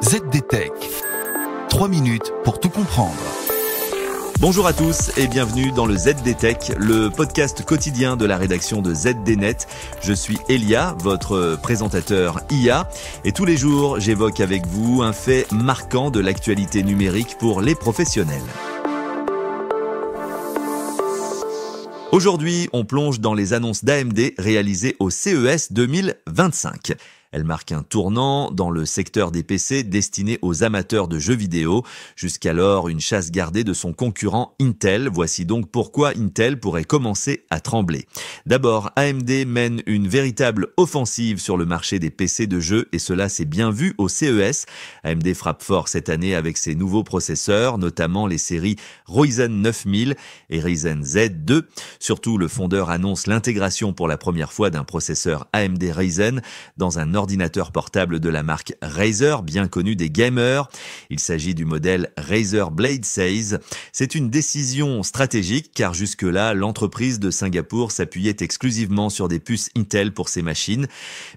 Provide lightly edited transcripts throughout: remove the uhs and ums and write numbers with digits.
ZDTech. 3 minutes pour tout comprendre. Bonjour à tous et bienvenue dans le ZDTech, le podcast quotidien de la rédaction de ZDNet. Je suis Elia, votre présentateur IA, et tous les jours j'évoque avec vous un fait marquant de l'actualité numérique pour les professionnels. Aujourd'hui, on plonge dans les annonces d'AMD réalisées au CES 2025. Elle marque un tournant dans le secteur des PC destinés aux amateurs de jeux vidéo. Jusqu'alors, une chasse gardée de son concurrent Intel. Voici donc pourquoi Intel pourrait commencer à trembler. D'abord, AMD mène une véritable offensive sur le marché des PC de jeux et cela s'est bien vu au CES. AMD frappe fort cette année avec ses nouveaux processeurs, notamment les séries Ryzen 9000 et Ryzen Z2. Surtout, le fondeur annonce l'intégration pour la première fois d'un processeur AMD Ryzen dans un ordinateur portable de la marque Razer, bien connu des gamers. Il s'agit du modèle Razer Blade 16. C'est une décision stratégique car jusque-là, l'entreprise de Singapour s'appuyait exclusivement sur des puces Intel pour ses machines.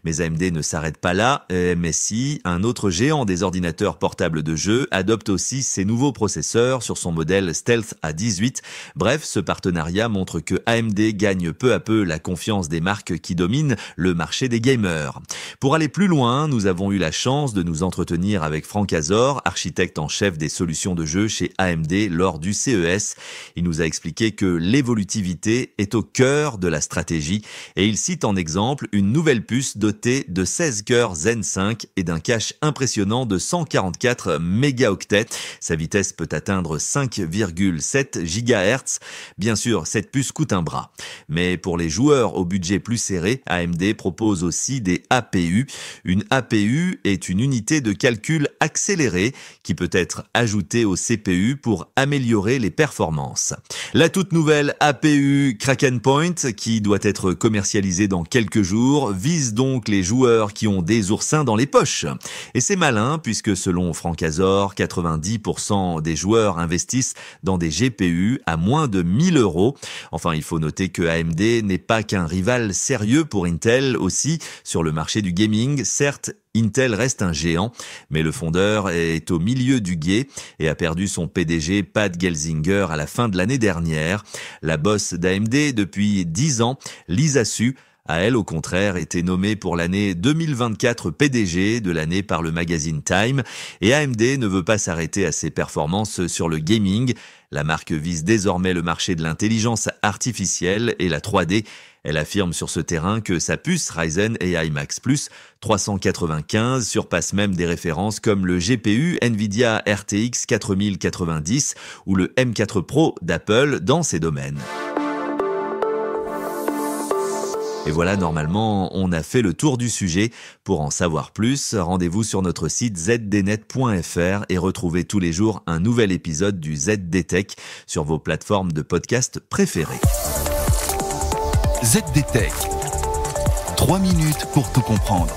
Mais AMD ne s'arrête pas là. MSI, un autre géant des ordinateurs portables de jeux, adopte aussi ses nouveaux processeurs sur son modèle Stealth A18. Bref, ce partenariat montre que AMD gagne peu à peu la confiance des marques qui dominent le marché des gamers. Pour aller plus loin, nous avons eu la chance de nous entretenir avec Franck Azor, architecte en chef des solutions de jeux chez AMD lors du CES. Il nous a expliqué que l'évolutivité est au cœur de la stratégie et il cite en exemple une nouvelle puce dotée de 16 cœurs Zen 5 et d'un cache impressionnant de 144 mégaoctets. Sa vitesse peut atteindre 5,7 GHz. Bien sûr, cette puce coûte un bras. Mais pour les joueurs au budget plus serré, AMD propose aussi des APU. Une APU est une unité de calcul accélérée qui peut être ajoutée au CPU pour améliorer les performances. La toute nouvelle APU Kraken Point, qui doit être commercialisée dans quelques jours, vise donc les joueurs qui ont des oursins dans les poches. Et c'est malin puisque selon Franck Azor, 90% des joueurs investissent dans des GPU à moins de 1000 €. Enfin, il faut noter que AMD n'est pas qu'un rival sérieux pour Intel aussi sur le marché du gaming. Certes, Intel reste un géant, mais le fondeur est au milieu du gué et a perdu son PDG Pat Gelsinger à la fin de l'année dernière. La boss d'AMD depuis 10 ans, Lisa Su, a elle au contraire été nommée pour l'année 2024 PDG de l'année par le magazine Time et AMD ne veut pas s'arrêter à ses performances sur le gaming. La marque vise désormais le marché de l'intelligence artificielle et la 3D. Elle affirme sur ce terrain que sa puce Ryzen AI Max Plus 395 surpasse même des références comme le GPU Nvidia RTX 4090 ou le M4 Pro d'Apple dans ces domaines. Et voilà, normalement, on a fait le tour du sujet. Pour en savoir plus, rendez-vous sur notre site zdnet.fr et retrouvez tous les jours un nouvel épisode du ZDTech sur vos plateformes de podcast préférées. ZDTech. 3 minutes pour tout comprendre.